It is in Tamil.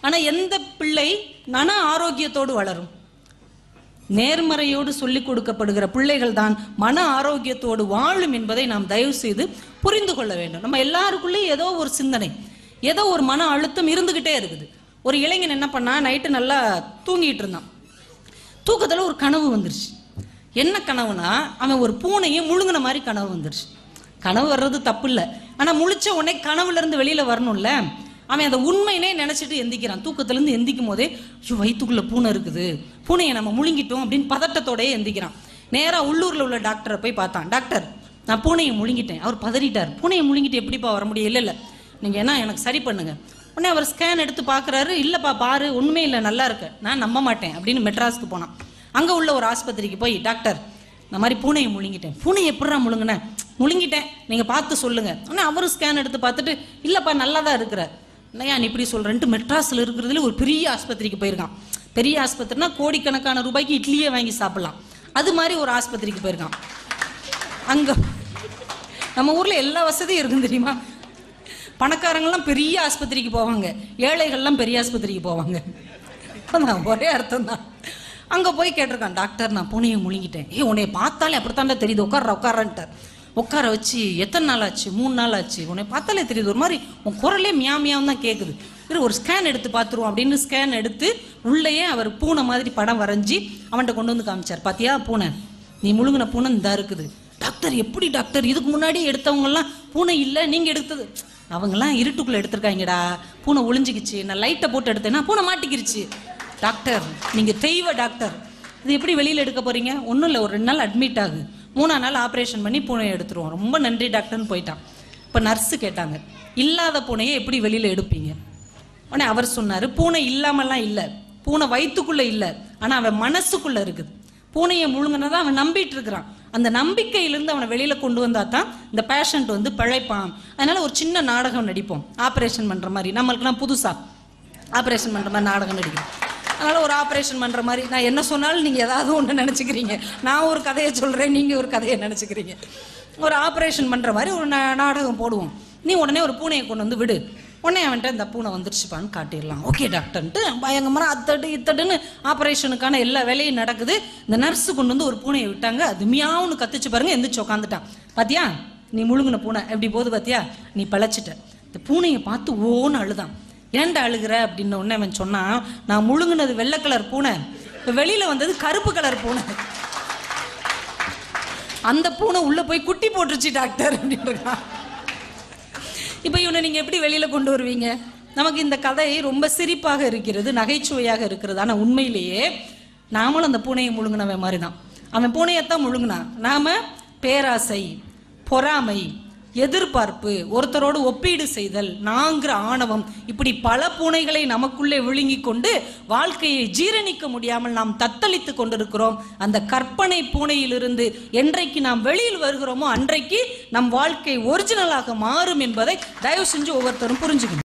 ஆனால் எந்த பிள்ளை மன ஆரோக்கியத்தோடு வளரும்? நேர்மறையோடு சொல்லிக் கொடுக்கப்படுகிற பிள்ளைகள் தான் மன ஆரோக்கியத்தோடு வாழும் என்பதை நாம் தயவு செய்து புரிந்து கொள்ள வேண்டும். நம்ம எல்லாருக்குள்ளேயும் ஏதோ ஒரு சிந்தனை, ஏதோ ஒரு மன அழுத்தம் இருந்துகிட்டே இருக்குது. ஒரு இளைஞன் என்ன பண்ணா, நைட்டு நல்லா தூங்கிட்டு இருந்தான். தூக்கத்தில் ஒரு கனவு வந்துருச்சு. என்ன கனவுனா, அவன் ஒரு பூனையை முழுங்கின மாதிரி கனவு வந்துருச்சு. கனவு வர்றது தப்பு இல்லை, ஆனால் முழிச்ச உடனே கனவுல இருந்து வெளியில வரணும்ல. அவன் அந்த உண்மையினே நினைச்சிட்டு எந்திக்கிறான். தூக்கத்திலேருந்து எந்திக்கும் போதே ஐயோ வயிற்றுக்குள்ள பூனை இருக்குது, பூனையை நம்ம முழுங்கிட்டோம் அப்படின்னு பதட்டத்தோடய எந்திக்கிறான். நேராக உள்ளூரில் உள்ள டாக்டரை போய் பார்த்தான். டாக்டர், நான் பூனையை முழுங்கிட்டேன். அவர் பதறிட்டார். பூனையை முழுங்கிட்டு எப்படிப்பா வர முடியும்? இல்லை நீங்கள் என்ன எனக்கு சரி பண்ணுங்க. உடனே அவர் ஸ்கேன் எடுத்து பார்க்குறாரு. இல்லைப்பா பாரு, ஒன்றுமே இல்லை, நல்லா இருக்கு. நான் நம்ப மாட்டேன் அப்படின்னு மெட்ராஸுக்கு போனான். அங்கே உள்ள ஒரு ஆஸ்பத்திரிக்கு போய், டாக்டர் இந்த மாதிரி பூனையை முழுங்கிட்டேன். பூனை எப்படிடா முழுங்கினேன்? முழுங்கிட்டேன், நீங்கள் பார்த்து சொல்லுங்கள். ஆனால் அவரும் ஸ்கேன் எடுத்து பார்த்துட்டு, இல்லைப்பா நல்லா தான் இருக்கிற. இல்லையா நீ இப்படி சொல்கிறேன்ட்டு மெட்ராஸில் இருக்கிறதுல ஒரு பெரிய ஆஸ்பத்திரிக்கு போயிருக்கான். பெரிய ஆஸ்பத்திரினா கோடிக்கணக்கான ரூபாய்க்கு இட்லியே வாங்கி சாப்பிட்லாம். அது மாதிரி ஒரு ஆஸ்பத்திரிக்கு போயிருக்கான். அங்கே நம்ம ஊரில் எல்லா வசதியும் இருக்குன்னு தெரியுமா? பணக்காரங்கள்லாம் பெரிய ஆஸ்பத்திரிக்கு போவாங்க, ஏழைகள்லாம் பெரிய ஆஸ்பத்திரிக்கு போவாங்க. ஒரே அர்த்தம் தான். அங்கே போய் கேட்டிருக்கான், டாக்டர் நான் பூனையை முழுங்கிட்டேன். உன்னைய பார்த்தாலே அப்படித்தாண்டா தெரியுது, உட்காரான்ட்டார். உட்கார வச்சு, எத்தனை நாள் ஆச்சு? 3 நாள் ஆச்சு. உன்னை பார்த்தாலே தெரியுது, ஒரு மாதிரி உன் குரலே மியாமியாவும் தான் கேட்குது. ஒரு ஸ்கேன் எடுத்து பார்த்துருவோம் அப்படின்னு ஸ்கேன் எடுத்து உள்ளேயே அவர் பூனை மாதிரி படம் வரைஞ்சி அவன்கிட்ட கொண்டு வந்து காமிச்சார். பார்த்தியா பூனை, நீ முழுங்கின பூனை இந்த இருக்குது. டாக்டர் எப்படி டாக்டர், இதுக்கு முன்னாடி எடுத்தவங்கலாம் பூனை இல்லை, நீங்கள் எடுத்தது? அவங்கெல்லாம் இருட்டுக்குள்ளே எடுத்திருக்காங்கடா, பூனை ஒளிஞ்சிக்கிச்சு. நான் லைட்டை போட்டு எடுத்தேன்னா பூனை மாட்டிக்கிருச்சு. டாக்டர் நீங்கள் தெய்வ டாக்டர், இது எப்படி வெளியில் எடுக்க போகிறீங்க? ஒன்றும் இல்லை, ஒரு 2 நாள் அட்மிட் ஆகு, 3ஆம் நாள் ஆப்ரேஷன் பண்ணி பூனையை எடுத்துருவோம். ரொம்ப நன்றி டாக்டர்னு போயிட்டான். இப்போ நர்ஸு கேட்டாங்க, இல்லாத பூனையை எப்படி வெளியில் எடுப்பீங்க? உடனே அவர் சொன்னார், பூனை இல்லாமலாம் இல்லை, பூனை வயிற்றுக்குள்ளே இல்லை, ஆனால் அவன் மனசுக்குள்ளே இருக்குது. பூனையை முழுங்கினதான் அவன் நம்பிட்டு இருக்கிறான். அந்த நம்பிக்கையிலேருந்து அவனை வெளியில் கொண்டு வந்தால் தான் இந்த பேஷண்ட் வந்து பிழைப்பான். அதனால் ஒரு சின்ன நாடகம் நடிப்போம், ஆப்ரேஷன் பண்ணுற மாதிரி. நம்மளுக்குலாம் புதுசாக ஆப்ரேஷன் பண்ணுற மாதிரி நாடகம் நடிக்கிறோம். அதனால் ஒரு ஆப்ரேஷன் பண்ணுற மாதிரி நான் என்ன சொன்னாலும் நீங்கள் ஏதாவது ஒன்று நினச்சிக்கிறீங்க. நான் ஒரு கதையை சொல்கிறேன், நீங்கள் ஒரு கதையை நினச்சிக்கிறீங்க. ஒரு ஆப்ரேஷன் பண்ணுற மாதிரி ஒரு நாடகம் போடுவோம். நீ உடனே ஒரு பூனையை கொண்டு வந்து விடு, உடனே அவன்கிட்ட இந்த பூனை வந்துருச்சுப்பான்னு காட்டிடலாம். ஓகே டாக்டர்ன்ட்டு பயங்கரமாக அத்தட்டு இத்தட்டுன்னு ஆப்ரேஷனுக்கான எல்லா வேலையும் நடக்குது. இந்த நர்ஸு கொண்டு வந்து ஒரு பூனையை விட்டாங்க. அது மியாவுன்னு கத்துச்சு பாருங்க, எந்திரிச்சு உட்காந்துட்டான். பார்த்தியா நீ முழுங்கின பூனை எப்படி போகுது பார்த்தியா, நீ பழச்சிட்ட. இந்த பூனையை பார்த்து ஓன்னு அழுதான். ஏன்டா அழுகிற அப்படின்னு உடனே அவன் சொன்னான், நான் முழுங்கினது வெள்ளை கலர் பூனை, இப்போ வெளியில் வந்தது கருப்பு கலர் பூனை. அந்த பூனை உள்ளே போய் குட்டி போட்டுருச்சு டாக்டர் அப்படின்றான். இப்போ இவனை நீங்கள் எப்படி வெளியில் கொண்டு வருவீங்க? நமக்கு இந்த கதை ரொம்ப சிரிப்பாக இருக்கிறது, நகைச்சுவையாக இருக்கிறது. ஆனால் உண்மையிலேயே நாமளும் அந்த பூனையை முழுங்கினவன் மாதிரி தான். அவன் பூனையைத்தான் முழுங்கினான். நாம் பேராசை, பொறாமை, எதிர்பார்ப்பு, ஒருத்தரோடு ஒப்பீடு செய்தல், நாங்கிற ஆணவம், இப்படி பல பூனைகளை நமக்குள்ளே விழுங்கி கொண்டு வாழ்க்கையை ஜீரணிக்க முடியாமல் நாம் தத்தளித்து கொண்டிருக்கிறோம். அந்த கற்பனை பூனையிலிருந்து என்றைக்கு நாம் வெளியில் வருகிறோமோ அன்றைக்கு நம் வாழ்க்கை ஒரிஜினலாக மாறும் என்பதை தயவு செஞ்சு ஒவ்வொருத்தரும் புரிஞ்சுக்கணும்.